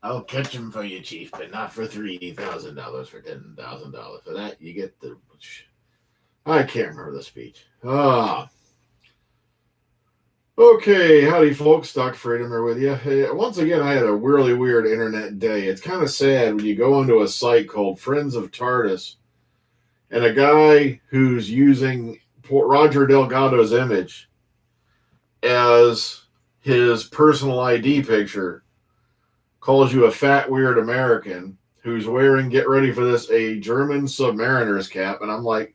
I'll catch him for you, Chief, but not for $3,000, for $10,000. For that, you get the... I can't remember the speech. Okay, howdy, folks. Dr. Freedom here with you. Hey, once again, I had a really weird internet day. It's kind of sad when you go into a site called Friends of TARDIS, and a guy who's using Roger Delgado's image as his personal ID picture calls you a fat, weird American who's wearing, get ready for this, a German Submariner's cap. And I'm like,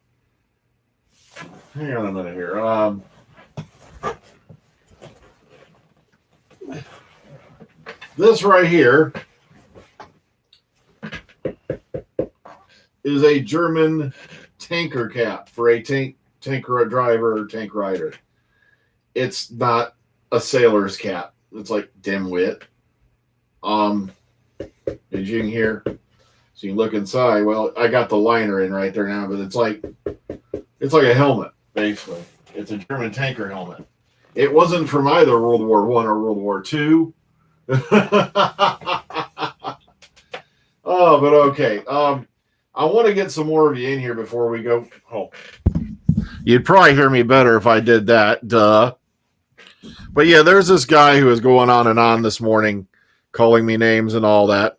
hang on a minute here. This right here is a German tanker cap for a tanker driver or tank rider. It's not a sailor's cap. It's like dimwit. As you can hear, so you can look inside. Well, I got the liner in right there now, but it's like a helmet, basically. It's a German tanker helmet. It wasn't from either World War I or World War II. Oh, but okay. I want to get some more of you in here before we go. Oh, you'd probably hear me better if I did that. Duh. But yeah, there's this guy who was going on and on this morning, calling me names and all that.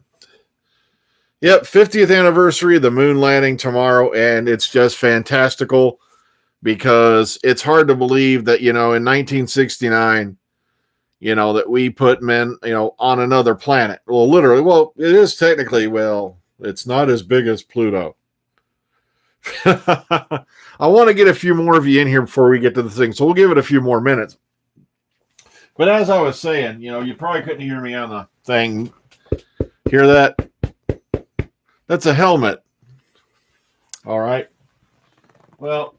Yep, 50th anniversary of the moon landing tomorrow, and it's just fantastical because it's hard to believe that, in 1969, that we put men, on another planet. Well, literally, it is technically, it's not as big as Pluto. I want to get a few more of you in here before we get to the thing, so we'll give it a few more minutes. But as I was saying, you probably couldn't hear me on the thing. Hear that? That's a helmet. All right. Well,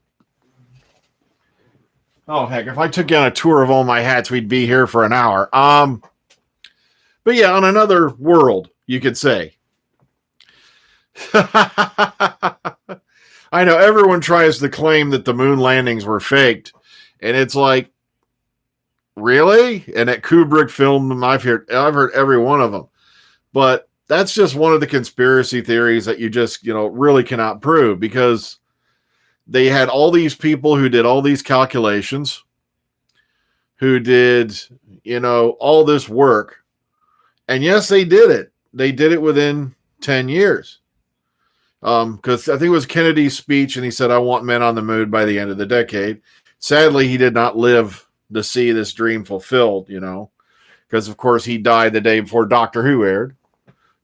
oh, heck, if I took you on a tour of all my hats, we'd be here for an hour. But yeah, on another world, you could say. I know everyone tries to claim that the moon landings were faked, and it's like, really? And that Kubrick filmed them. I've heard every one of them, but that's just one of the conspiracy theories that you just, really cannot prove, because they had all these people who did all these calculations, who did, all this work. And yes, they did it. They did it within 10 years. Because I think it was Kennedy's speech, and he said, I want men on the moon by the end of the decade. Sadly, he did not live to see this dream fulfilled, because, of course, he died the day before Doctor Who aired.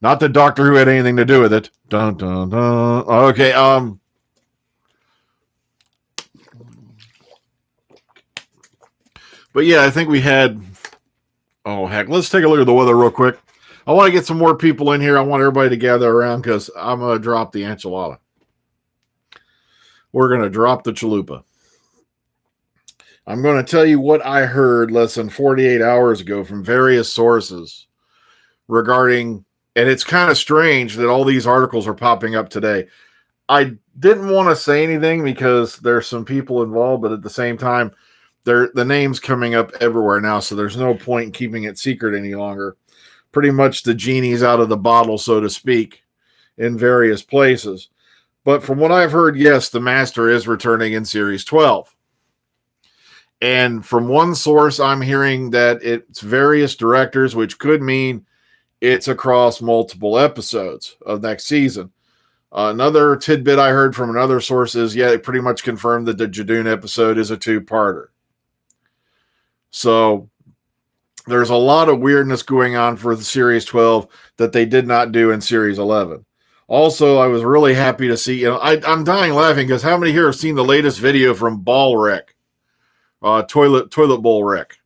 Not that Doctor Who had anything to do with it. Dun, dun, dun. Okay, but yeah, I think we had... Oh, heck, let's take a look at the weather real quick. I want to get some more people in here. I want everybody to gather around because I'm going to drop the enchilada. We're going to drop the chalupa. I'm going to tell you what I heard less than 48 hours ago from various sources regarding... And it's kind of strange that all these articles are popping up today. I didn't want to say anything because there's some people involved, but at the same time, the name's coming up everywhere now, so there's no point in keeping it secret any longer. Pretty much the genie's out of the bottle, so to speak, in various places. But from what I've heard, yes, the Master is returning in Series 12. And from one source, I'm hearing that it's various directors, which could mean it's across multiple episodes of next season. Another tidbit I heard from another source is, it pretty much confirmed that the Jodie episode is a two-parter. So there's a lot of weirdness going on for the Series 12 that they did not do in Series 11. Also, I was really happy to see, I'm dying laughing because how many here have seen the latest video from Ball Rick? Toilet Bowl Rick.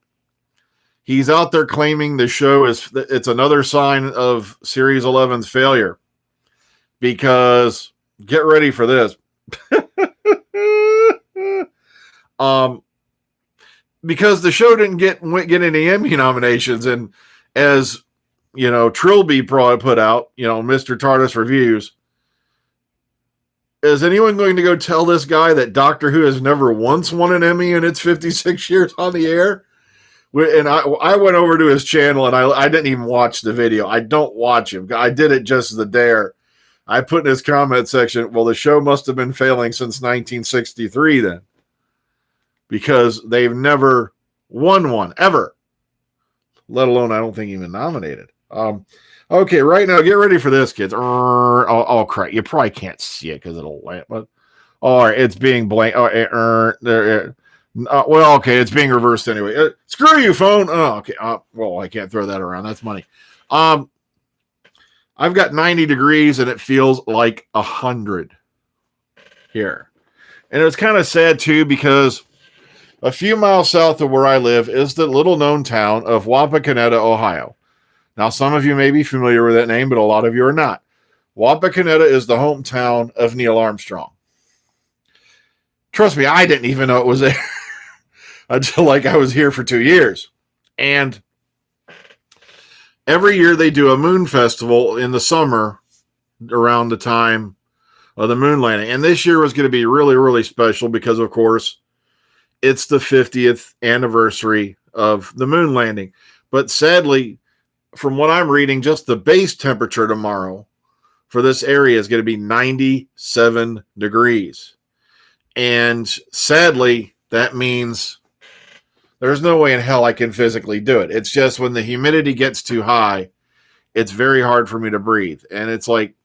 He's out there claiming the show it's another sign of Series 11's failure. Because, get ready for this. Because the show didn't get any Emmy nominations, and as Trilby put out, Mr. TARDIS Reviews. Is anyone going to go tell this guy that Doctor Who has never once won an Emmy in its 56 years on the air? And I went over to his channel, and I didn't even watch the video. I don't watch him. I did it just the dare. I put in his comment section, well, the show must have been failing since 1963 then, because they've never won one, ever, let alone I don't think even nominated. Okay, right now, get ready for this, kids. Oh, crap. You probably can't see it because it'll land. But, all right, it's being blank. Well, okay, it's being reversed anyway. Screw you, phone. Oh, okay. Well, I can't throw that around. That's money. I've got 90 degrees, and it feels like 100 here. And it's kind of sad, too, because a few miles south of where I live is the little-known town of Wapakoneta, Ohio. Now, some of you may be familiar with that name, but a lot of you are not. Wapakoneta is the hometown of Neil Armstrong. Trust me, I didn't even know it was there until I was here for 2 years. And every year they do a moon festival in the summer around the time of the moon landing. And this year was going to be really, really special because, of course, it's the 50th anniversary of the moon landing. But sadly, from what I'm reading, just the base temperature tomorrow for this area is going to be 97 degrees. And sadly, that means there's no way in hell I can physically do it. It's just when the humidity gets too high, it's very hard for me to breathe. And it's like,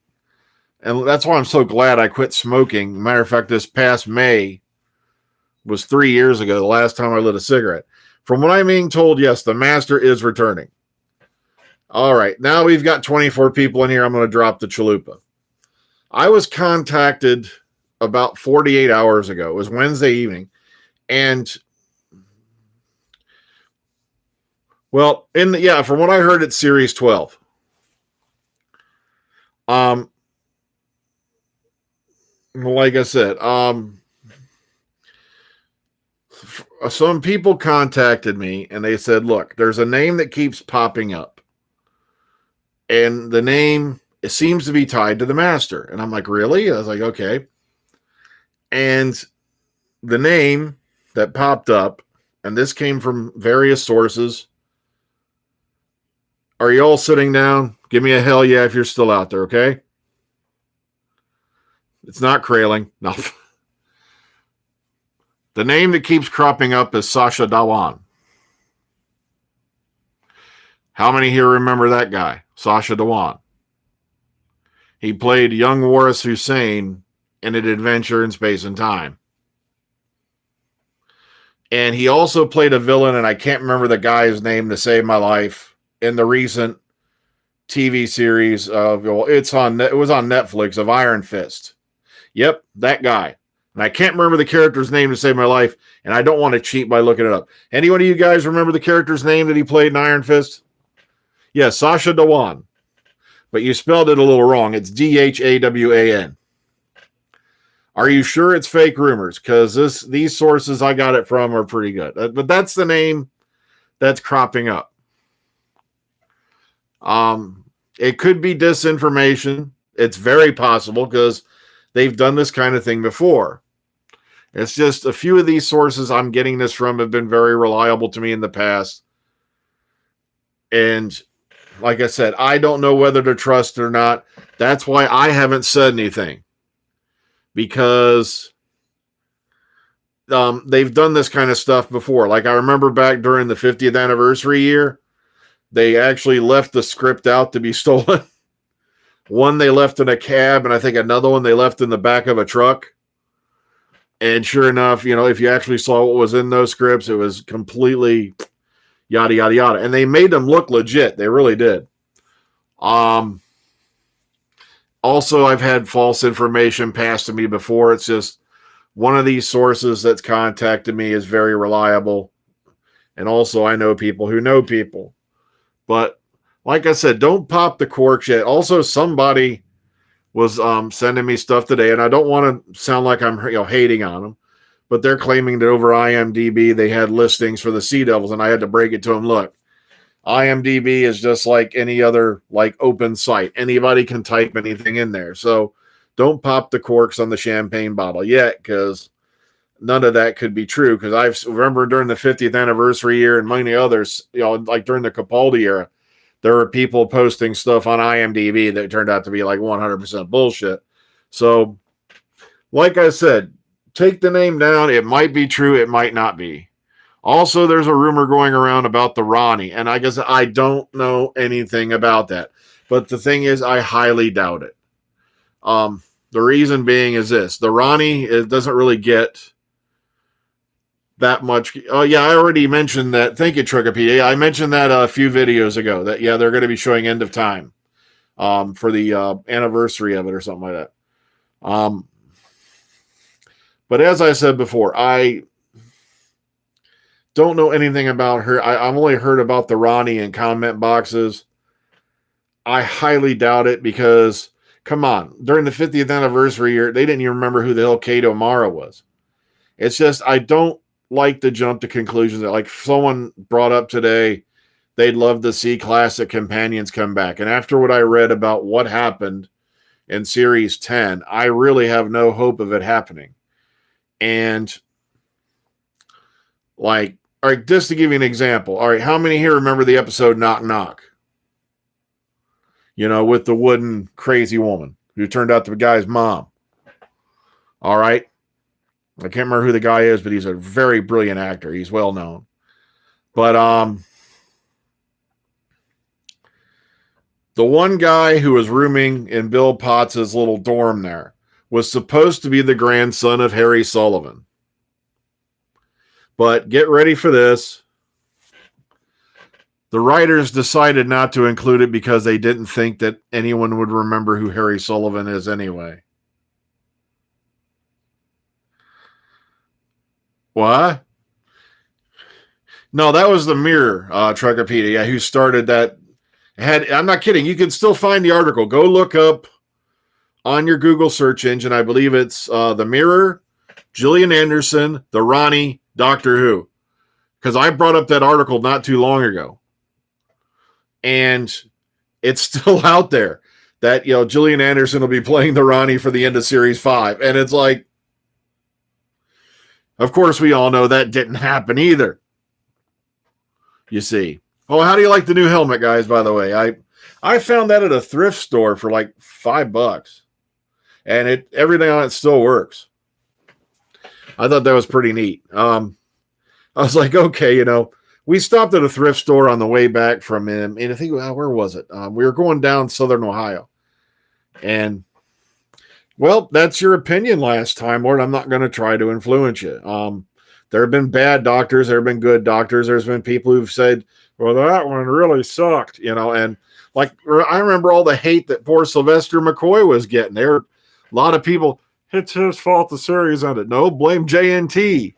and that's why I'm so glad I quit smoking. Matter of fact, this past May was 3 years ago, the last time I lit a cigarette. From what I'm being told, yes, the master is returning. All right, now we've got 24 people in here. I'm going to drop the chalupa. I was contacted about 48 hours ago. It was Wednesday evening. And, well, from what I heard, it's Series 12. Like I said, some people contacted me, and they said, look, there's a name that keeps popping up. And the name, it seems to be tied to the master. And I'm like, really? I was like, okay. And the name that popped up, and this came from various sources. Are you all sitting down? Give me a hell yeah if you're still out there, okay? It's not Krayling. No. The name that keeps cropping up is Sacha Dhawan. How many here remember that guy? Sacha Dhawan. He played young Waris Hussein in An Adventure in Space and Time. And he also played a villain, and I can't remember the guy's name to save my life, in the recent TV series of, it was on Netflix, of Iron Fist. Yep, that guy. And I can't remember the character's name to save my life, and I don't want to cheat by looking it up. Any one of you guys remember the character's name that he played in Iron Fist? Yeah, Sacha Dhawan. But you spelled it a little wrong. It's Dhawan. Are you sure it's fake rumors? Because these sources I got it from are pretty good. But that's the name that's cropping up. It could be disinformation. It's very possible because they've done this kind of thing before. It's just a few of these sources I'm getting this from have been very reliable to me in the past. And like I said, I don't know whether to trust it or not. That's why I haven't said anything. Because they've done this kind of stuff before. Like I remember back during the 50th anniversary year, they actually left the script out to be stolen. One they left in a cab, and I think another one they left in the back of a truck. And sure enough, if you actually saw what was in those scripts, it was completely yada, yada, yada. And they made them look legit. They really did. Also, I've had false information passed to me before. It's just one of these sources that's contacted me is very reliable. And also, I know people who know people. But like I said, don't pop the corks yet. Also, somebody was sending me stuff today, and I don't want to sound like I'm hating on them, but they're claiming that over IMDb they had listings for the Sea Devils, and I had to break it to them. Look, IMDb is just like any other open site. Anybody can type anything in there. So don't pop the corks on the champagne bottle yet, because none of that could be true, because I remember during the 50th anniversary year and many others, like during the Capaldi era, there were people posting stuff on IMDb that turned out to be like 100% bullshit. So, like I said, take the name down. It might be true. It might not be. Also, there's a rumor going around about the Ronnie, and I guess I don't know anything about that. But the thing is, I highly doubt it. The reason being is this. The Ronnie, it doesn't really get that much. Oh, yeah, I already mentioned that. Thank you, Truckopedia. I mentioned that a few videos ago, that, yeah, they're going to be showing End of Time for the anniversary of it or something like that. But as I said before, I don't know anything about her. I've only heard about the Ronnie in comment boxes. I highly doubt it, because, come on, during the 50th anniversary year, they didn't even remember who the hell Kate O'Mara was. It's just, I don't like to jump to conclusions that, like someone brought up today, they'd love to see classic companions come back. And after what I read about what happened in Series 10, I really have no hope of it happening. And, like, all right, just to give you an example. All right, how many here remember the episode Knock Knock? With the wooden crazy woman who turned out to be the guy's mom. All right. I can't remember who the guy is, but he's a very brilliant actor. He's well known. But the one guy who was rooming in Bill Potts' little dorm there was supposed to be the grandson of Harry Sullivan. But get ready for this. The writers decided not to include it because they didn't think that anyone would remember who Harry Sullivan is anyway. What? No, that was the Mirror, Truckopedia, who started that. I'm not kidding. You can still find the article. Go look up on your Google search engine. I believe it's the Mirror, Gillian Anderson, the Ronnie, Doctor Who. Because I brought up that article not too long ago. And it's still out there that, Gillian Anderson will be playing the Ronnie for the end of Series 5. And it's like, of course, we all know that didn't happen either. You see. Oh, how do you like the new helmet, guys, by the way? I found that at a thrift store for like $5. And everything on it still works. I thought that was pretty neat. I was like, okay, we stopped at a thrift store on the way back from him. And I think, where was it? We were going down Southern Ohio. And, well, that's your opinion last time, Lord. I'm not going to try to influence you. There have been bad doctors. There have been good doctors. There's been people who've said, well, that one really sucked, and like, I remember all the hate that poor Sylvester McCoy was getting. There were a lot of people, it's his fault the series ended. No, blame JNT.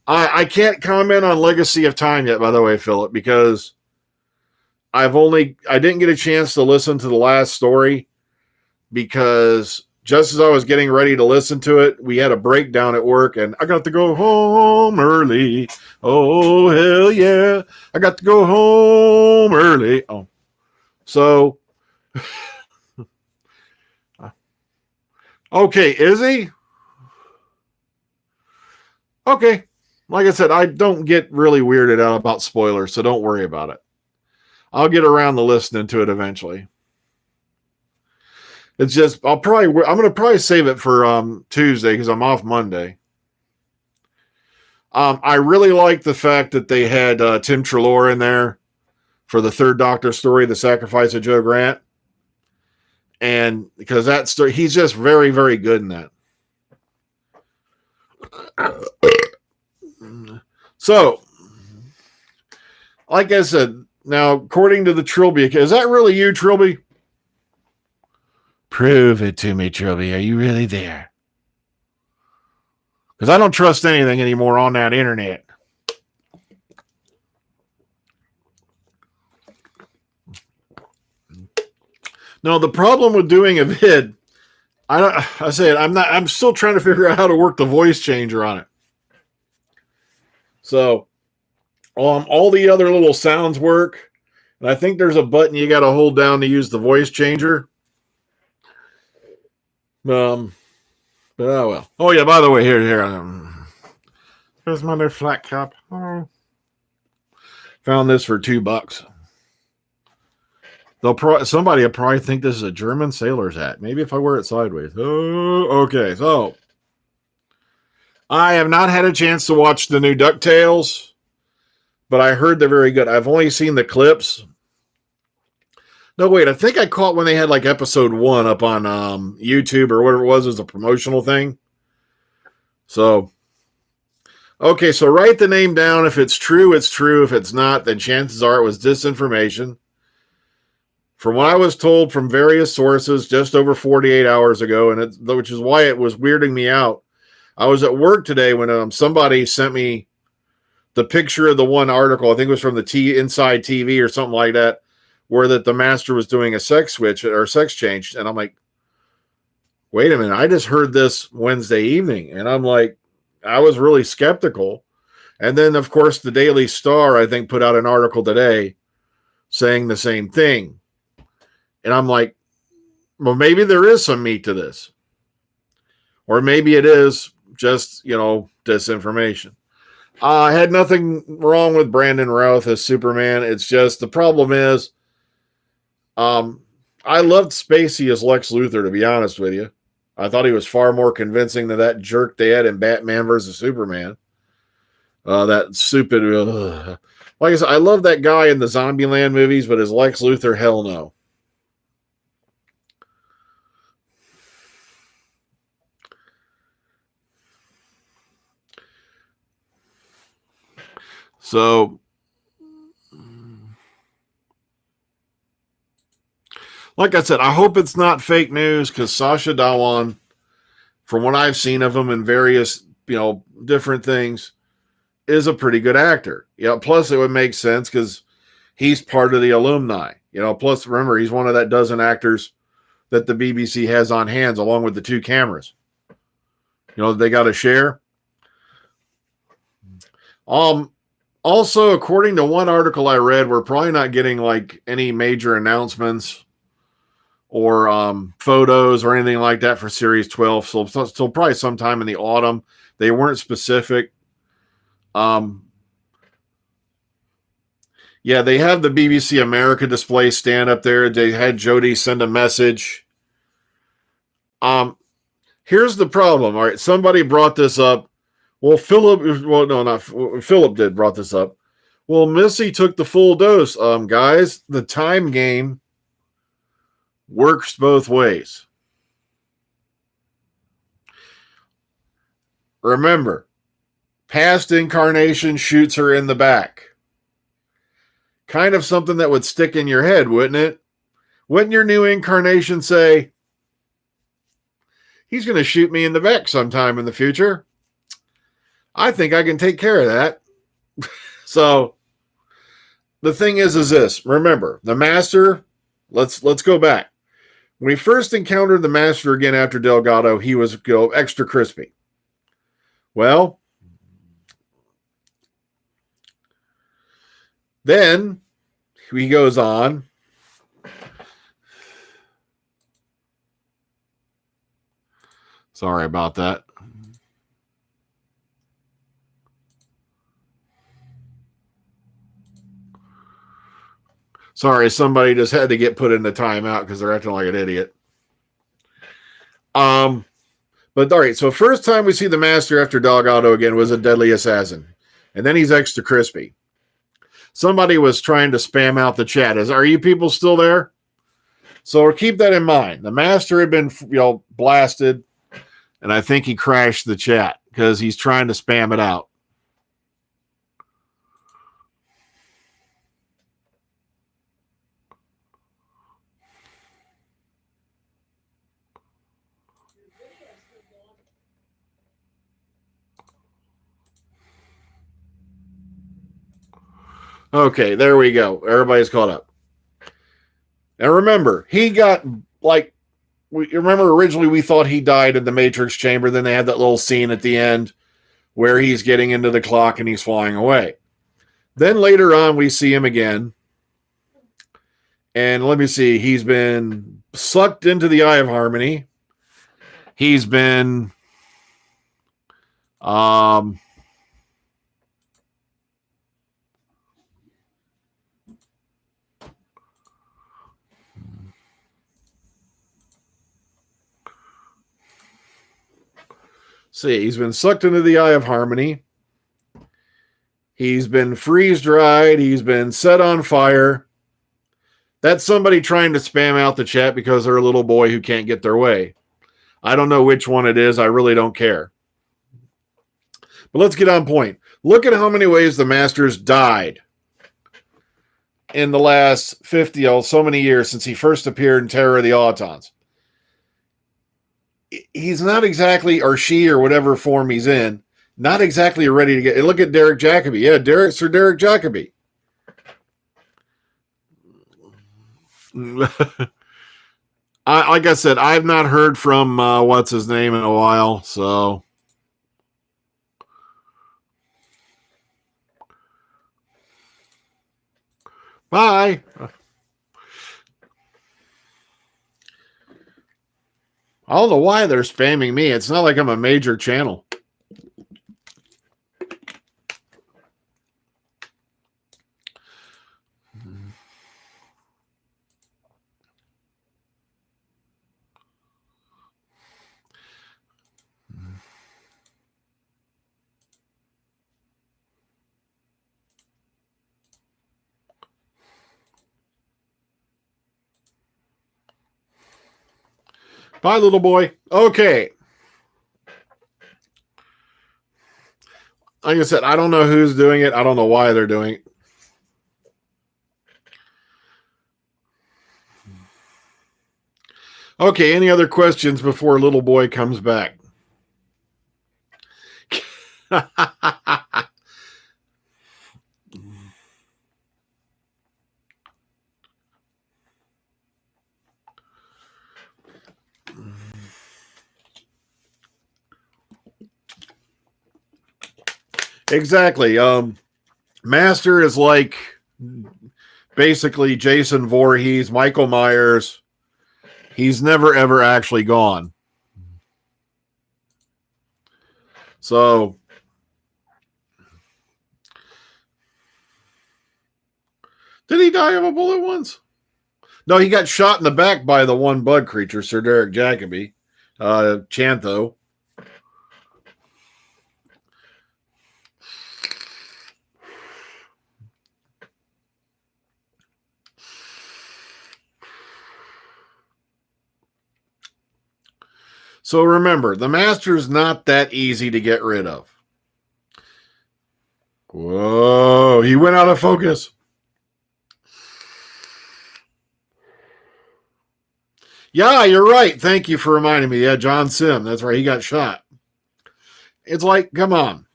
I can't comment on Legacy of Time yet, by the way, Philip, because I didn't get a chance to listen to the last story, because just as I was getting ready to listen to it, we had a breakdown at work, and I got to go home early. Oh, hell yeah. I got to go home early. Oh, so, okay, is he? Okay. Like I said, I don't get really weirded out about spoilers, so don't worry about it. I'll get around to listening to it eventually. It's just, I'm going to probably save it for Tuesday, because I'm off Monday. I really like the fact that they had Tim Treloar in there for the third Doctor story, The Sacrifice of Joe Grant. And because that story, he's just very, very good in that. So, like I said, now, according to the Trilby, is that really you, Trilby? Prove it to me, Trilby. Are you really there? Because I don't trust anything anymore on that internet. No, the problem with doing a vid, I'm still trying to figure out how to work the voice changer on it. So, all the other little sounds work, and I think there's a button you got to hold down to use the voice changer. But oh well. Oh yeah, by the way, here. Here's my new flat cap. Oh. Found this for $2. Somebody will probably think this is a German sailor's hat. Maybe if I wear it sideways. Oh, okay. So I have not had a chance to watch the new DuckTales, but I heard they're very good. I've only seen the clips. No, wait. I think I caught when they had like episode 1 up on YouTube or whatever it was as a promotional thing. So, okay. So write the name down. If it's true, it's true. If it's not, then chances are it was disinformation. From what I was told from various sources just over 48 hours ago, and which is why it was weirding me out. I was at work today when somebody sent me the picture of the one article. I think it was from the Inside TV or something like that, where that the master was doing a sex switch or sex change. And I'm like, wait a minute. I just heard this Wednesday evening. And I'm like, I was really skeptical. And then, of course, the Daily Star, I think, put out an article today saying the same thing. And I'm like, well, maybe there is some meat to this. Or maybe it is just, disinformation. I had nothing wrong with Brandon Routh as Superman. It's just the problem is I loved Spacey as Lex Luthor, to be honest with you. I thought he was far more convincing than that jerk they had in Batman versus Superman. That stupid... Like I said, I love that guy in the Zombieland movies, but as Lex Luthor, hell no. So, like I said, I hope it's not fake news because Sacha Dhawan, from what I've seen of him in various, different things, is a pretty good actor. Plus it would make sense because he's part of the alumni. Plus remember, he's one of that dozen actors that the BBC has on hands along with the 2 cameras. They got to share. Also, according to one article I read, we're probably not getting like any major announcements or photos or anything like that for Series 12. So still probably sometime in the autumn. They weren't specific. Yeah, they have the BBC America display stand up there. They had Jodie send a message. Here's the problem. All right, somebody brought this up. Well, Philip brought this up. Well, Missy took the full dose. Guys, the time game works both ways. Remember, past incarnation shoots her in the back. Kind of something that would stick in your head, wouldn't it? Wouldn't your new incarnation say, he's going to shoot me in the back sometime in the future? I think I can take care of that. So the thing is this. Remember, the Master, let's go back. When we first encountered the Master again after Delgado, he was extra crispy. Well, then he goes on. Sorry about that. Sorry, somebody just had to get put in the timeout because they're acting like an idiot. But all right, so first time we see the Master after Delgado again was a Deadly Assassin. And then he's extra crispy. Somebody was trying to spam out the chat. Are you people still there? So keep that in mind. The Master had been blasted, and I think he crashed the chat because he's trying to spam it out. Okay, there we go. Everybody's caught up. And remember, he got remember originally we thought he died in the Matrix chamber. Then they had that little scene at the end where he's getting into the clock and he's flying away. Then later on, we see him again. And let me see. He's been sucked into the Eye of Harmony. He's been See, he's been sucked into the Eye of Harmony. He's been freeze-dried. He's been set on fire. That's somebody trying to spam out the chat because they're a little boy who can't get their way. I don't know which one it is. I really don't care. But let's get on point. Look at how many ways the Masters died in the last 50, so many years since he first appeared in Terror of the Autons. He's not exactly, or she, or whatever form he's in, not exactly ready to get. Look at Derek Jacobi. Yeah, Sir Derek Jacobi. Like I said, I've not heard from what's his name in a while, so. Bye. I don't know why they're spamming me. It's not like I'm a major channel. Bye, little boy. Okay. Like I said, I don't know who's doing it. I don't know why they're doing it. Okay, any other questions before little boy comes back? Exactly. Master is like basically Jason Voorhees, Michael Myers. He's never, ever actually gone. So, did he die of a bullet once? No, he got shot in the back by the one bug creature, Sir Derek Jacobi, Chantho. So remember, the Master's not that easy to get rid of. Whoa, he went out of focus. Yeah, you're right. Thank you for reminding me. Yeah, John Sim. That's right. He got shot. It's like, come on.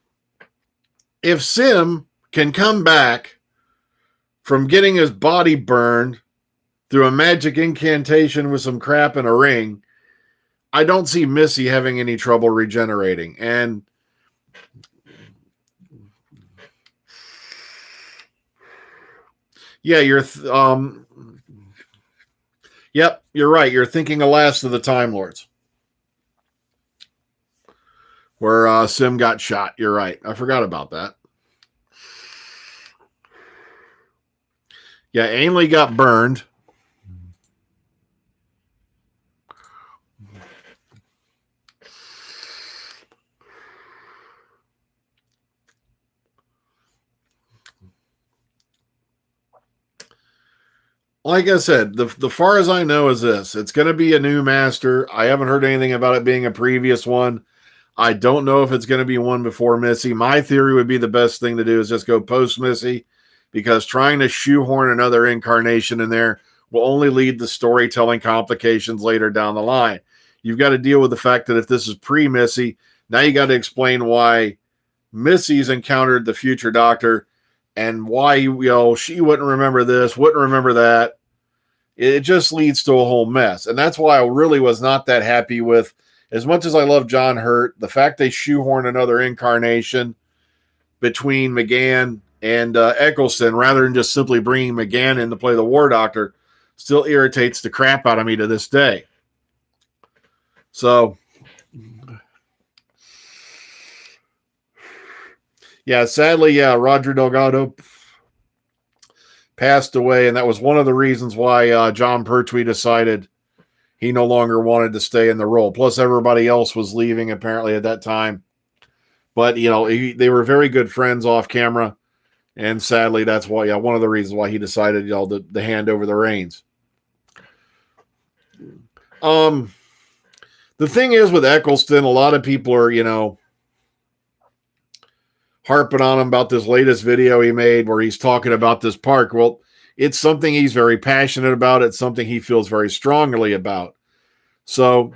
If Sim can come back from getting his body burned through a magic incantation with some crap in a ring, I don't see Missy having any trouble regenerating. And yeah, yep, you're right. You're thinking of Last of the Time Lords, where Sim got shot. You're right. I forgot about that. Yeah, Ainley got burned. Like I said, the far as I know is this. It's going to be a new Master. I haven't heard anything about it being a previous one. I don't know if it's going to be one before Missy. My theory would be the best thing to do is just go post Missy, because trying to shoehorn another incarnation in there will only lead to storytelling complications later down the line. You've got to deal with the fact that if this is pre-Missy, now you got to explain why Missy's encountered the future Doctor and why she wouldn't remember this, wouldn't remember that. It just leads to a whole mess. And that's why I really was not that happy with, as much as I love John Hurt, the fact they shoehorn another incarnation between McGann and Eccleston rather than just simply bringing McGann in to play the War Doctor still irritates the crap out of me to this day. So, yeah, sadly, Roger Delgado passed away, and that was one of the reasons why John Pertwee decided he no longer wanted to stay in the role. Plus, everybody else was leaving apparently at that time. But, you know, they were very good friends off camera. And sadly, that's why, one of the reasons why he decided, to hand over the reins. The thing is with Eccleston, a lot of people are, harping on him about this latest video he made where he's talking about this park. Well, it's something he's very passionate about. It's something he feels very strongly about. So,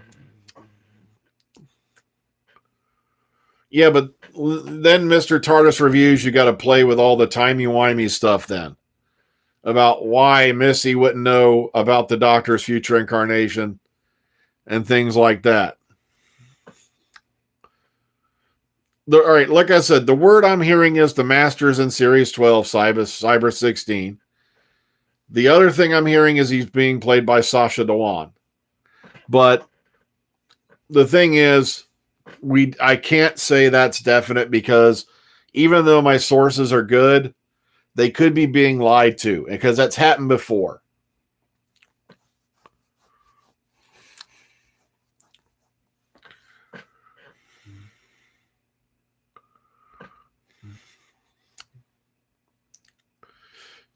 yeah, but then Mr. TARDIS reviews, you got to play with all the timey-wimey stuff then about why Missy wouldn't know about the Doctor's future incarnation and things like that. All right, like I said, the word I'm hearing is the Masters in Series 12, Cyber 16. The other thing I'm hearing is he's being played by Sacha Dhawan. But the thing is, I can't say that's definite because even though my sources are good, they could be being lied to because that's happened before.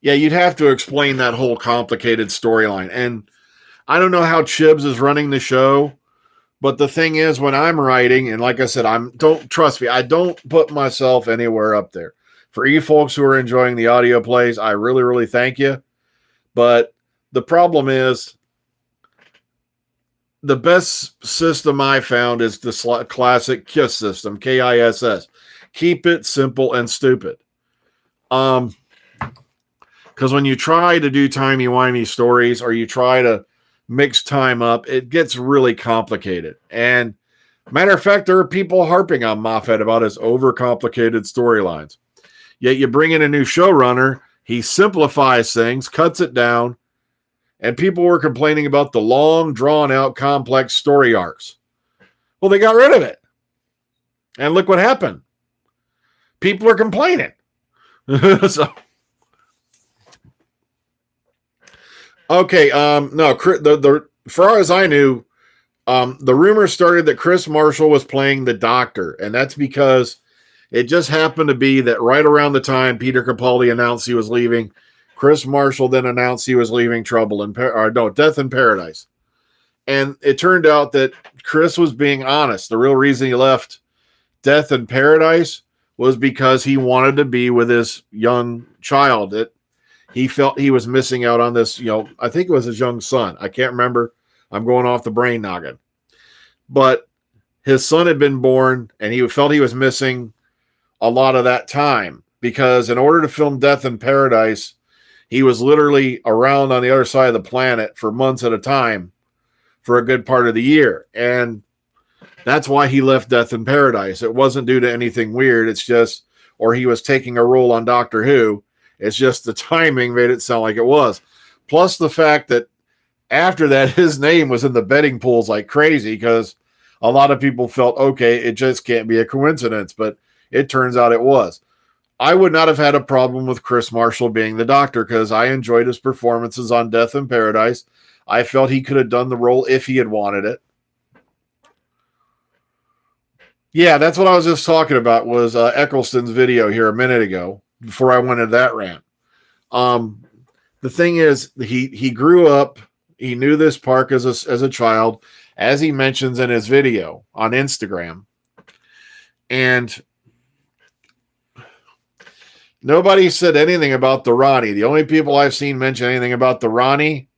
Yeah, you'd have to explain that whole complicated storyline. And I don't know how Chibs is running the show, but the thing is, when I'm writing, and like I said, don't trust me, I don't put myself anywhere up there. For you folks who are enjoying the audio plays, I really, really thank you. But the problem is, the best system I found is the classic KISS system, KISS. Keep it simple and stupid. Because when you try to do timey-wimey stories or you try to mix time up, it gets really complicated. And matter of fact, there are people harping on Moffat about his overcomplicated storylines. Yet you bring in a new showrunner, he simplifies things, cuts it down, and people were complaining about the long, drawn-out, complex story arcs. Well, they got rid of it. And look what happened. People are complaining. So... Okay, no, the far as I knew, the rumor started that Chris Marshall was playing the Doctor, and that's because it just happened to be that right around the time Peter Capaldi announced he was leaving, Chris Marshall then announced he was leaving Death in Paradise. And it turned out that Chris was being honest. The real reason he left Death in Paradise was because he wanted to be with his young child. He felt he was missing out on this, I think it was his young son. I can't remember. I'm going off the brain noggin. But his son had been born, and he felt he was missing a lot of that time because in order to film Death in Paradise, he was literally around on the other side of the planet for months at a time for a good part of the year. And that's why he left Death in Paradise. It wasn't due to anything weird. It's just, or he was taking a role on Doctor Who. It's just the timing made it sound like it was. Plus the fact that after that, his name was in the betting pools like crazy because a lot of people felt, okay, it just can't be a coincidence. But it turns out it was. I would not have had a problem with Chris Marshall being the Doctor because I enjoyed his performances on Death in Paradise. I felt he could have done the role if he had wanted it. Yeah, that's what I was just talking about was Eccleston's video here a minute ago. Before I went into that rant. The thing is, he grew up, he knew this park as a child, as he mentions in his video on Instagram. And nobody said anything about the Ronnie. The only people I've seen mention anything about the Ronnie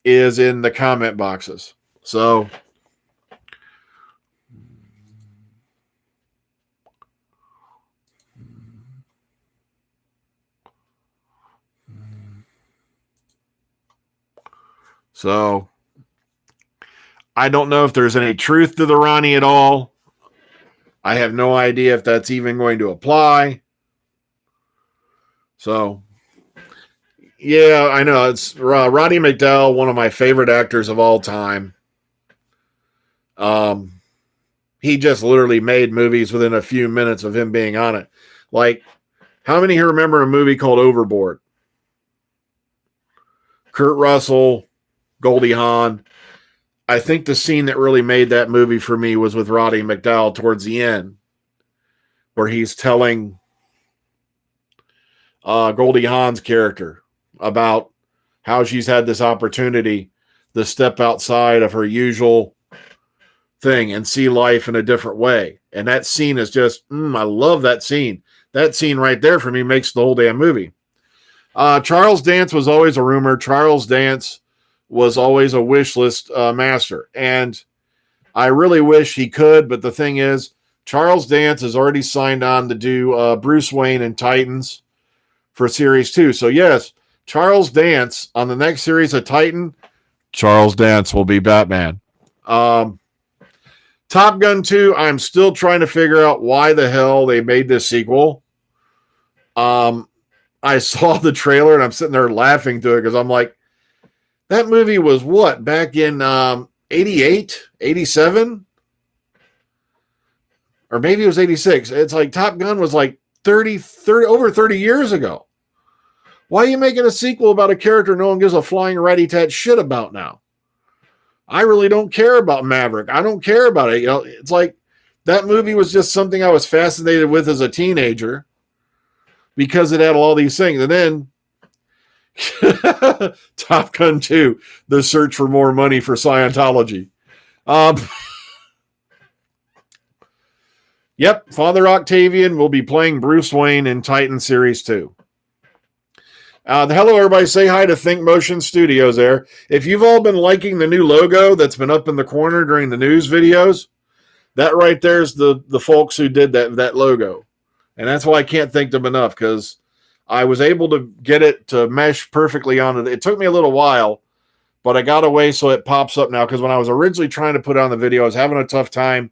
is in the comment boxes. So... So, I don't know if there's any truth to the Ronnie at all. I have no idea if that's even going to apply. So, yeah, I know. It's Roddy McDowell, one of my favorite actors of all time. He just literally made movies within a few minutes of him being on it. Like, how many here remember a movie called Overboard? Kurt Russell, Goldie Hawn. I think the scene that really made that movie for me was with Roddy McDowall towards the end, where he's telling Goldie Hawn's character about how she's had this opportunity to step outside of her usual thing and see life in a different way. And that scene is just, I love that scene. That scene right there for me makes the whole damn movie. Charles Dance was always a rumor. Charles Dance was always a wish list master. And I really wish he could, but the thing is, Charles Dance has already signed on to do Bruce Wayne and Titans for Series 2. So yes, Charles Dance on the next series of Titan, Charles Dance will be Batman. Top Gun 2, I'm still trying to figure out why the hell they made this sequel. I saw the trailer and I'm sitting there laughing to it because I'm like, that movie was what, back in 88, 87? Or maybe it was 86. It's like Top Gun was like over 30 years ago. Why are you making a sequel about a character no one gives a flying ratty-tat shit about now? I really don't care about Maverick. I don't care about it. You know, it's like that movie was just something I was fascinated with as a teenager because it had all these things. And then Top Gun 2, the search for more money for Scientology. Yep, Father Octavian will be playing Bruce Wayne in Titan Series 2. Hello, everybody. Say hi to Think Motion Studios there. If you've all been liking the new logo that's been up in the corner during the news videos, that right there is the folks who did that logo. And that's why I can't thank them enough, because I was able to get it to mesh perfectly on it. It took me a little while, but I got away so it pops up now, because when I was originally trying to put it on the video, I was having a tough time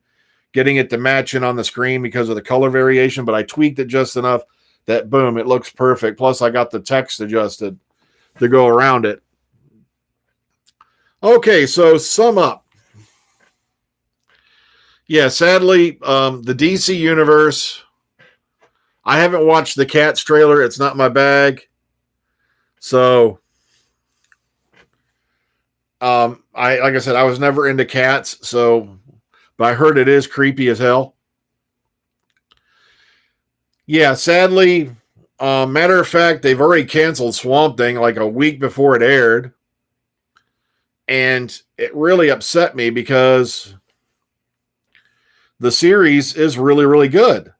getting it to match in on the screen because of the color variation, but I tweaked it just enough that, boom, it looks perfect. Plus, I got the text adjusted to go around it. Okay, so sum up. Yeah, sadly, the DC Universe, I haven't watched the Cats trailer. It's not my bag. So, like I said, I was never into cats, so, but I heard it is creepy as hell. Yeah, sadly, matter of fact, they've already canceled Swamp Thing like a week before it aired. And it really upset me because the series is really, really good.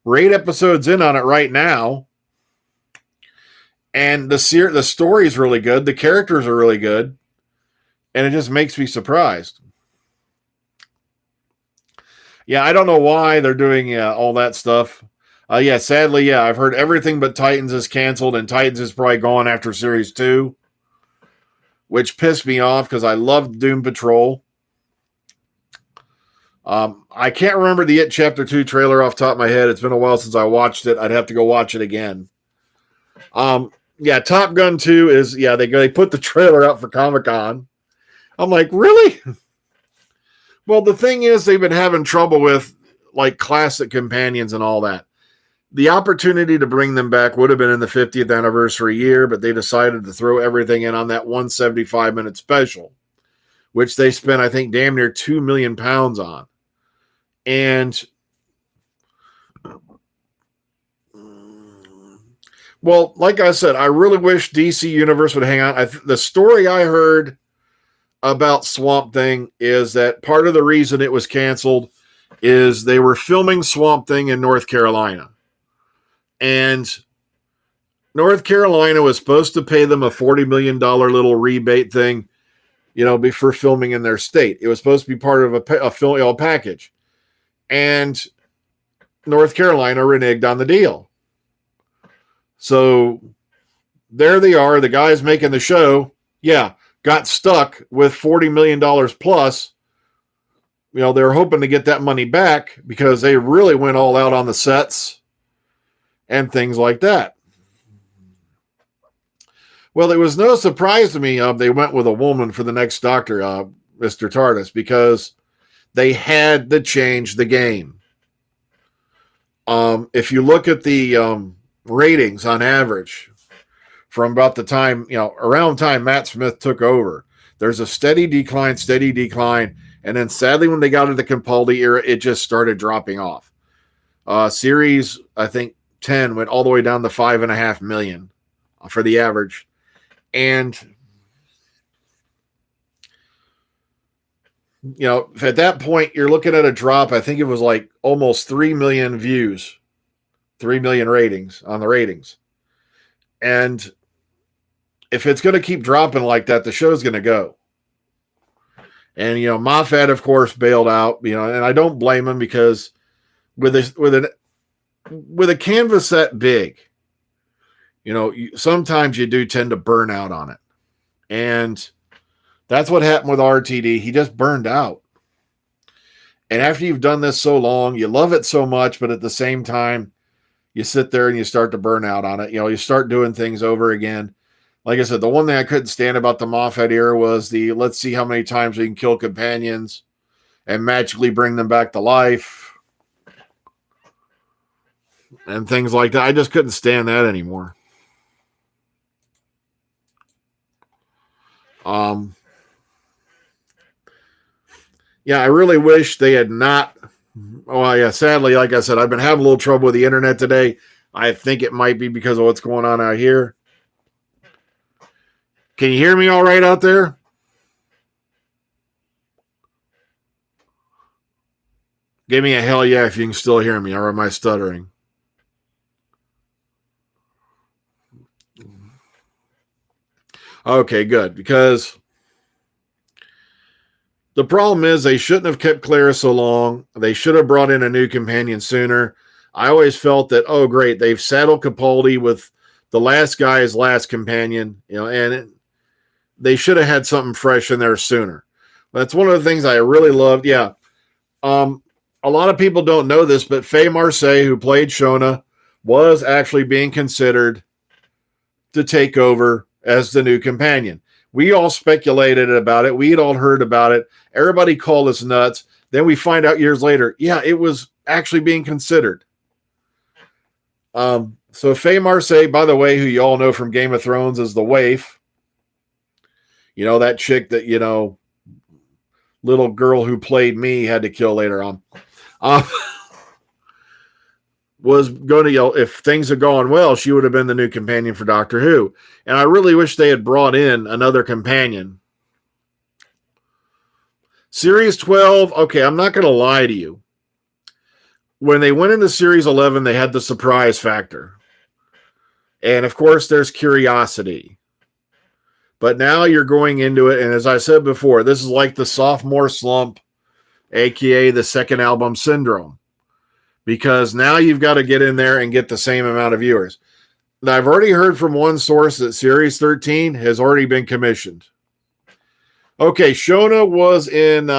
We're 8 episodes in on it right now. And the story is really good. The characters are really good. And it just makes me surprised. Yeah, I don't know why they're doing all that stuff. Yeah, sadly, yeah, I've heard everything but Titans is canceled, and Titans is probably gone after Series 2, which pissed me off because I loved Doom Patrol. I can't remember the It Chapter 2 trailer off the top of my head. It's been a while since I watched it. I'd have to go watch it again. Yeah, Top Gun 2 is, yeah, they put the trailer out for Comic-Con. I'm like, really? Well, the thing is, they've been having trouble with, like, classic companions and all that. The opportunity to bring them back would have been in the 50th anniversary year, but they decided to throw everything in on that 175-minute special, which they spent, I think, damn near 2 million pounds on. And, well, like I said, I really wish DC Universe would hang on. The story I heard about Swamp Thing is that part of the reason it was canceled is they were filming Swamp Thing in North Carolina. And North Carolina was supposed to pay them a $40 million little rebate thing, for filming in their state. It was supposed to be part of a package. And North Carolina reneged on the deal. So there they are. The guys making the show, got stuck with $40 million plus. They're hoping to get that money back because they really went all out on the sets and things like that. Well, it was no surprise to me they went with a woman for the next Doctor, Mr. TARDIS, because they had to change the game. If you look at the ratings on average from about the time, around the time Matt Smith took over, There's a steady decline. And then sadly, when they got into the Capaldi era, it just started dropping off. Series, I think 10 went all the way down to 5.5 million for the average. And, you know, at that point, you're looking at a drop. I think it was like almost 3 million views, 3 million ratings on the ratings. And if it's going to keep dropping like that, the show's going to go. And, you know, Moffat, of course, bailed out, you know, and I don't blame him because with a canvas that big, you know, sometimes you do tend to burn out on it. And that's what happened with RTD. He just burned out. And after you've done this so long, you love it so much, but at the same time, you sit there and you start to burn out on it. You know, you start doing things over again. Like I said, the one thing I couldn't stand about the Moffat era was let's see how many times we can kill companions and magically bring them back to life and things like that. I just couldn't stand that anymore. Yeah, I really wish they had not. Well, yeah, sadly, like I said, I've been having a little trouble with the internet today. I think it might be because of what's going on out here. Can you hear me all right out there? Give me a hell yeah if you can still hear me, or am I stuttering? Okay, good, because the problem is they shouldn't have kept Clara so long. They should have brought in a new companion sooner. I always felt that, oh, great, they've saddled Capaldi with the last guy's last companion, you know, and they should have had something fresh in there sooner. That's one of the things I really loved. Yeah. A lot of people don't know this, but Faye Marseille, who played Shona, was actually being considered to take over as the new companion. We all speculated about it. We had all heard about it. Everybody called us nuts. Then we find out years later, yeah, it was actually being considered. So Faye Marseille, by the way, who you all know from Game of Thrones, is the waif. You know, that chick that, you know, little girl who played me had to kill later on. Was going to, you know, if things had gone well, she would have been the new companion for Doctor Who. And I really wish they had brought in another companion. Series 12, okay, I'm not going to lie to you. When they went into Series 11, they had the surprise factor. And, of course, there's curiosity. But now you're going into it, and as I said before, this is like the sophomore slump, a.k.a. the second album syndrome. Because now you've got to get in there and get the same amount of viewers. Now, I've already heard from one source that Series 13 has already been commissioned. Okay, Shona was in...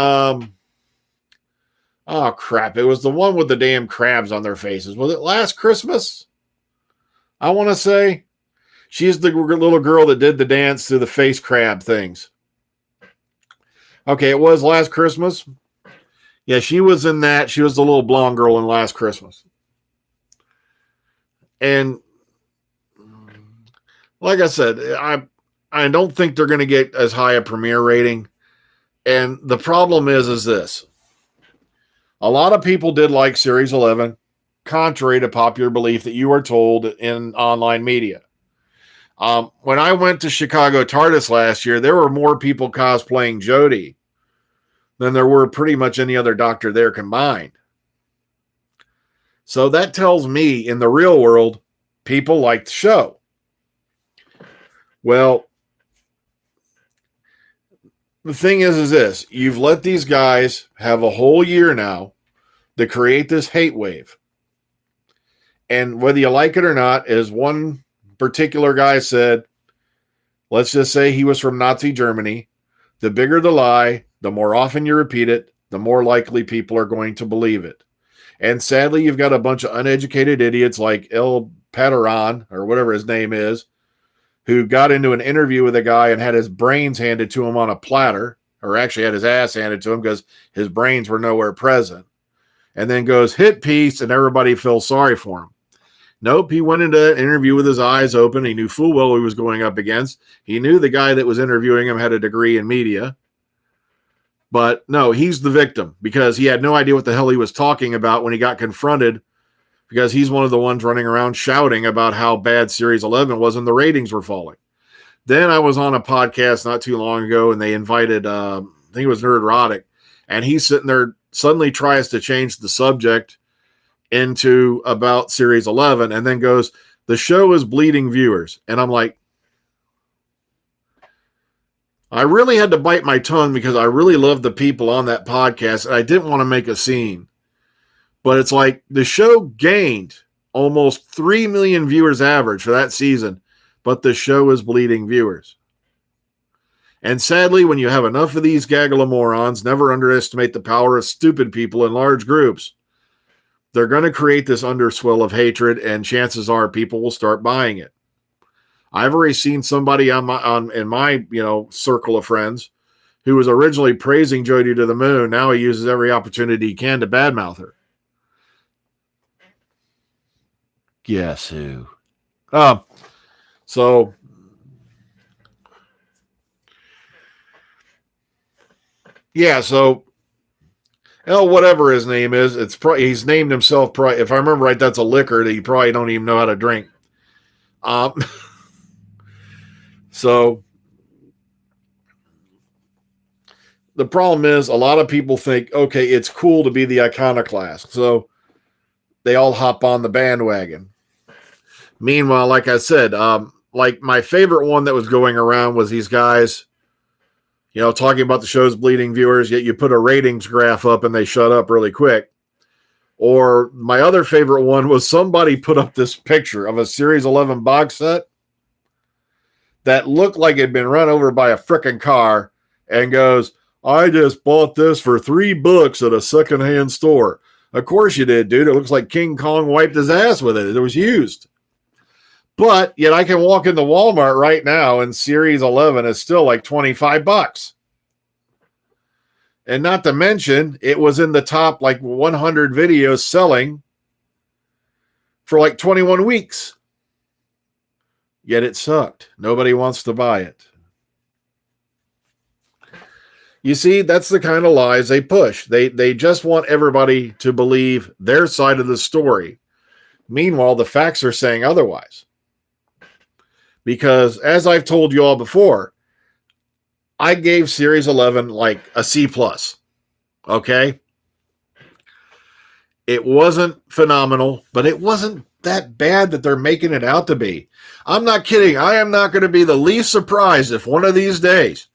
oh, crap. It was the one with the damn crabs on their faces. Was it Last Christmas? I want to say... She's the little girl that did the dance to the face crab things. Okay, it was Last Christmas. Yeah, she was in that. She was the little blonde girl in Last Christmas. And like I said, I don't think they're going to get as high a premiere rating. And the problem is this. A lot of people did like Series 11, contrary to popular belief that you are told in online media. When I went to Chicago TARDIS last year, there were more people cosplaying Jodie than there were pretty much any other Doctor there combined. So that tells me in the real world, people like the show. Well, the thing is this. You've let these guys have a whole year now to create this hate wave. And whether you like it or not, as one particular guy said, let's just say he was from Nazi Germany. The bigger the lie, the more often you repeat it, the more likely people are going to believe it. And sadly, you've got a bunch of uneducated idiots like El Patron, or whatever his name is, who got into an interview with a guy and had his brains handed to him on a platter, or actually had his ass handed to him because his brains were nowhere present, and then goes, hit piece, and everybody feels sorry for him. Nope, he went into that interview with his eyes open. He knew full well who he was going up against. He knew the guy that was interviewing him had a degree in media. But no, he's the victim because he had no idea what the hell he was talking about when he got confronted, because he's one of the ones running around shouting about how bad Series 11 was and the ratings were falling. Then I was on a podcast not too long ago, and they invited, I think it was Nerdrotic, and he's sitting there, suddenly tries to change the subject into about Series 11, and then goes, the show is bleeding viewers. And I'm like, I really had to bite my tongue because I really loved the people on that podcast, and I didn't want to make a scene. But it's like the show gained almost 3 million viewers average for that season, but the show is bleeding viewers. And sadly, when you have enough of these gaggle of morons, never underestimate the power of stupid people in large groups. They're going to create this underswell of hatred, and chances are people will start buying it. I've already seen somebody in my circle of friends who was originally praising Jodie to the moon. Now he uses every opportunity he can to badmouth her. Guess who? So yeah, so whatever his name is, he's named himself. If I remember right, that's a liquor that you probably don't even know how to drink. So the problem is a lot of people think, okay, it's cool to be the iconoclast. So they all hop on the bandwagon. Meanwhile, like I said, like my favorite one that was going around was these guys, talking about the show's bleeding viewers, yet you put a ratings graph up and they shut up really quick. Or my other favorite one was somebody put up this picture of a Series 11 box set that looked like it had been run over by a frickin' car and goes, I just bought this for $3 at a secondhand store. Of course you did, dude. It looks like King Kong wiped his ass with it. It was used. But yet I can walk into Walmart right now and Series 11 is still like $25. And not to mention, it was in the top like 100 videos selling for like 21 weeks. Yet it sucked. Nobody wants to buy it. You see, that's the kind of lies they push. They just want everybody to believe their side of the story. Meanwhile, the facts are saying otherwise. Because as I've told you all before, I gave Series 11 like a C+. Okay? It wasn't phenomenal, but it wasn't that bad that they're making it out to be. I'm not kidding. I am not going to be the least surprised if one of these days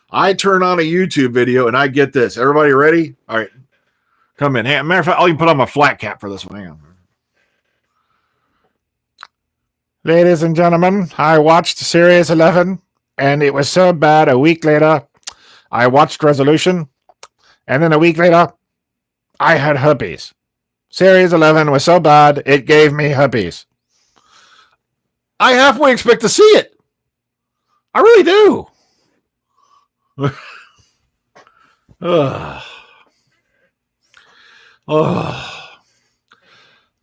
I turn on a YouTube video and I get this. Everybody ready? All right. Come in. Hey, matter of fact, I'll even put on my flat cap for this one. Hang on. Ladies and gentlemen, I watched Series 11 and it was so bad. A week later, I watched Resolution, and then a week later, I had herpes. Series 11 was so bad, it gave me herpes. I halfway expect to see it. I really do.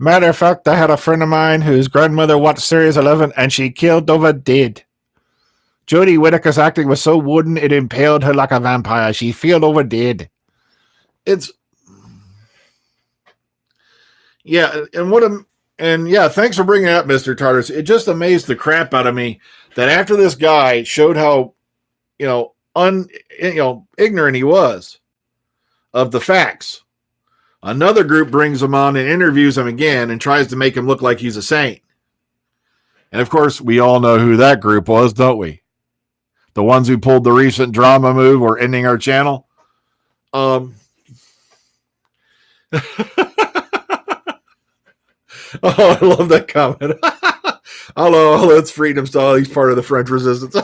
Matter of fact, I had a friend of mine whose grandmother watched Series 11 and she killed over dead. Jodie Whittaker's acting was so wooden it impaled her like a vampire. She fell over dead. Thanks for bringing it up, Mr. TARDIS. It just amazed the crap out of me that after this guy showed how, ignorant he was of the facts, another group brings him on and interviews him again and tries to make him look like he's a saint. And of course, we all know who that group was, don't we? The ones who pulled the recent drama move or ending our channel. Oh, I love that comment. Hello, it's freedom style. He's part of the French resistance.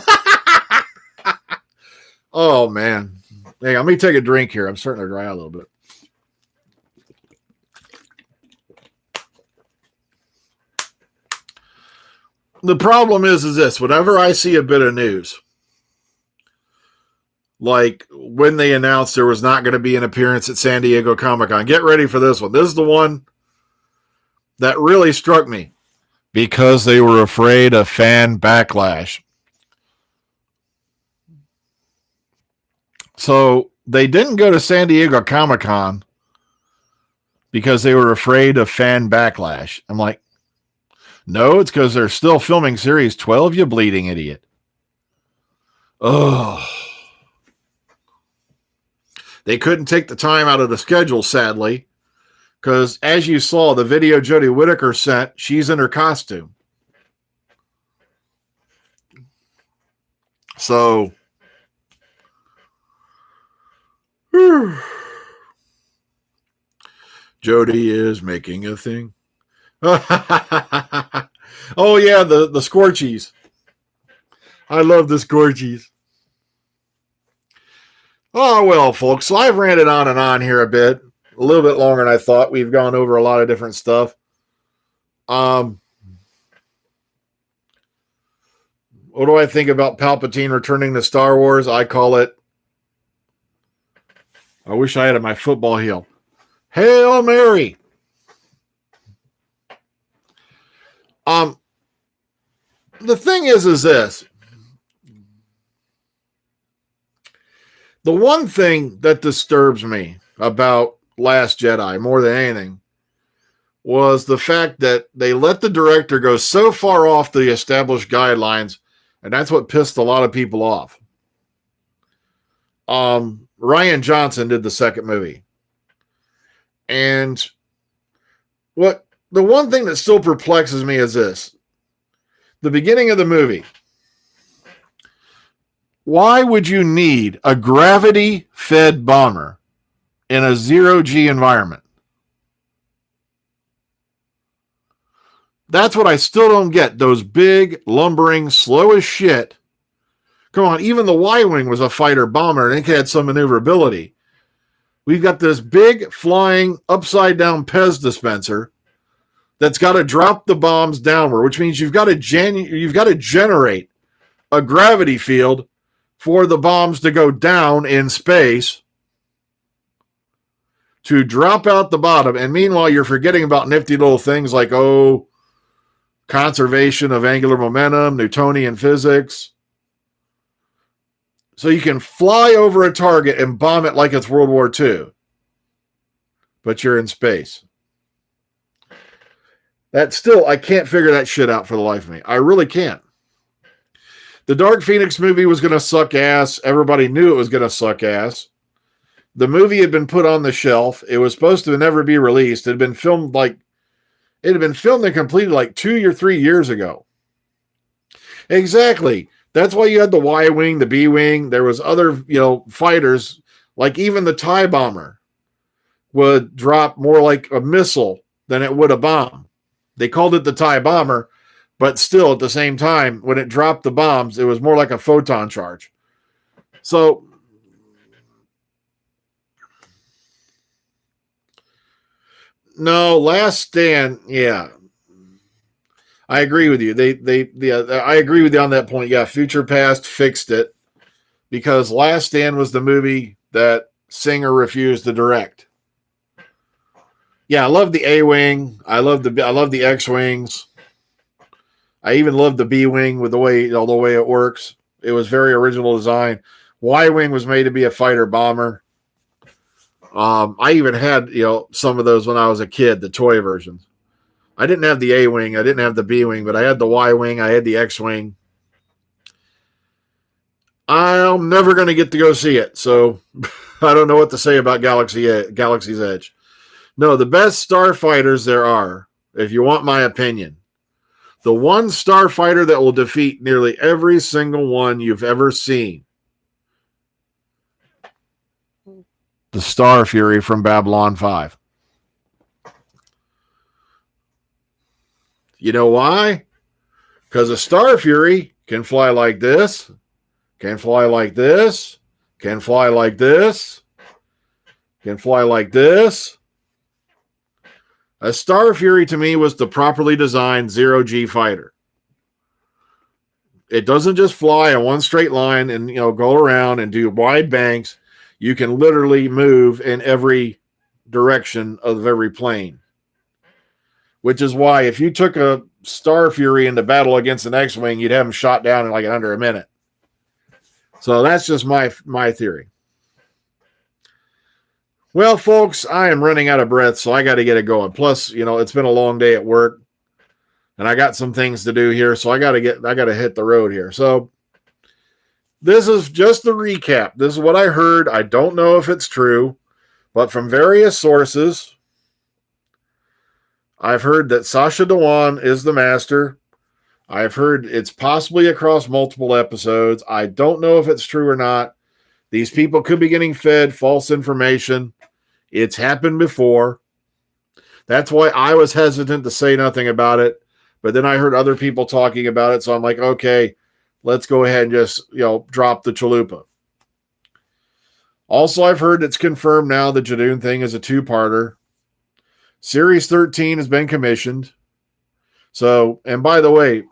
Oh, man. Hey, let me take a drink here. I'm starting to dry out a little bit. The problem is this. Whenever I see a bit of news, like when they announced there was not going to be an appearance at San Diego Comic-Con, get ready for this one. This is the one that really struck me. because they were afraid of fan backlash. So they didn't go to San Diego Comic-Con because they were afraid of fan backlash. I'm like, no, it's because they're still filming Series 12, you bleeding idiot. Oh. They couldn't take the time out of the schedule, sadly, because as you saw, the video Jodie Whittaker sent, she's in her costume. So, Jodie is making a thing. Oh, yeah, the Scorchies. I love the Scorchies. Oh, well, folks, so I've ranted on and on here a little bit longer than I thought. We've gone over a lot of different stuff. What do I think about Palpatine returning to Star Wars? I call it, I wish I had my football heel. Hail Mary. The thing is this. The one thing that disturbs me about Last Jedi more than anything was the fact that they let the director go so far off the established guidelines, and that's what pissed a lot of people off. Rian Johnson did the second movie. And the one thing that still perplexes me is this. The beginning of the movie. Why would you need a gravity-fed bomber in a zero-G environment? That's what I still don't get. Those big, lumbering, slow as shit. Come on, even the Y-Wing was a fighter bomber and it had some maneuverability. We've got this big, flying, upside-down Pez dispenser that's got to drop the bombs downward, which means you've got to generate a gravity field for the bombs to go down in space to drop out the bottom. And meanwhile, you're forgetting about nifty little things like, conservation of angular momentum, Newtonian physics. So you can fly over a target and bomb it like it's World War II. But you're in space. I can't figure that shit out for the life of me. I really can't. The Dark Phoenix movie was going to suck ass. Everybody knew it was going to suck ass. The movie had been put on the shelf. It was supposed to never be released. It had been filmed and completed like 2 or 3 years ago. Exactly. That's why you had the Y-Wing, the B-Wing. There was other, fighters, like even the TIE bomber would drop more like a missile than it would a bomb. They called it the TIE bomber. But still, at the same time, when it dropped the bombs, it was more like a photon charge. So, no, Last Stand, yeah. I agree with you. I agree with you on that point. Yeah, Future Past fixed it because Last Stand was the movie that Singer refused to direct. Yeah, I love the A-Wing. I love the X-Wings. I even love the B-Wing with the way it works. It was very original design. Y-Wing was made to be a fighter bomber. I even had, some of those when I was a kid, the toy versions. I didn't have the A-Wing. I didn't have the B-Wing, but I had the Y-Wing. I had the X-Wing. I'm never going to get to go see it, so I don't know what to say about Galaxy's Edge. No, the best starfighters there are, if you want my opinion. The one starfighter that will defeat nearly every single one you've ever seen. The Star Fury from Babylon 5. You know why? Because a Star Fury can fly like this, can fly like this, can fly like this, can fly like this. A Star Fury to me was the properly designed zero-G fighter. It doesn't just fly in one straight line and go around and do wide banks. You can literally move in every direction of every plane. Which is why if you took a Star Fury into battle against an X-Wing, you'd have him shot down in like under a minute. So that's just my theory. Well, folks, I am running out of breath, so I got to get it going. Plus, it's been a long day at work, and I got some things to do here, so I got to hit the road here. So this is just the recap. This is what I heard. I don't know if it's true, but from various sources, I've heard that Sacha Dhawan is the master. I've heard it's possibly across multiple episodes. I don't know if it's true or not. These people could be getting fed false information. It's happened before. That's why I was hesitant to say nothing about it. But then I heard other people talking about it. So I'm like, okay, let's go ahead and just, drop the chalupa. Also, I've heard it's confirmed now the Jadoon thing is a two-parter. Series 13 has been commissioned. So, and by the way,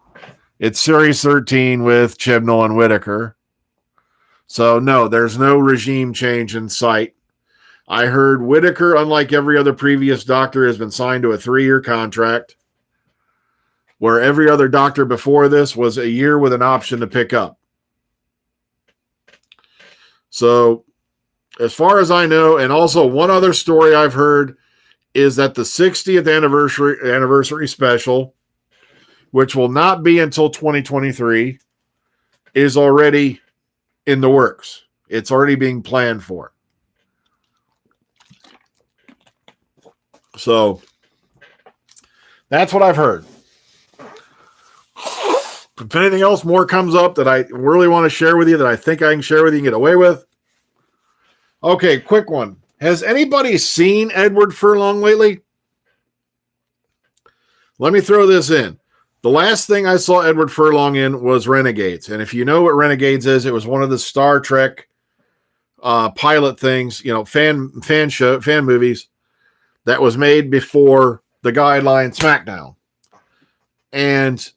it's Series 13 with Chibnall and Whittaker. So, no, there's no regime change in sight. I heard Whittaker, unlike every other previous Doctor, has been signed to a 3-year contract, where every other Doctor before this was a year with an option to pick up. So, as far as I know, and also one other story I've heard is that the 60th anniversary special, which will not be until 2023, is already in the works. It's already being planned for. So that's what I've heard. If anything else more comes up that I really want to share with you, that I think I can share with you and get away with. Okay, quick one. Has anybody seen Edward Furlong lately? Let me throw this in. The last thing I saw Edward Furlong in was Renegades. And if you know what Renegades is, it was one of the Star Trek pilot things, fan movies that was made before the Guideline SmackDown. And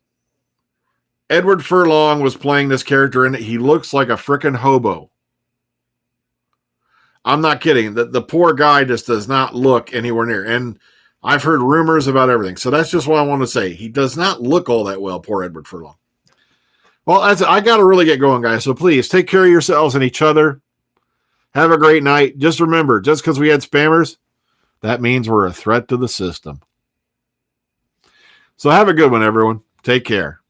Edward Furlong was playing this character in it. He looks like a freaking hobo. I'm not kidding. The poor guy just does not look anywhere near. And I've heard rumors about everything. So that's just what I want to say. He does not look all that well, poor Edward Furlong. Well, I got to really get going, guys. So please take care of yourselves and each other. Have a great night. Just remember, just because we had spammers, that means we're a threat to the system. So have a good one, everyone. Take care.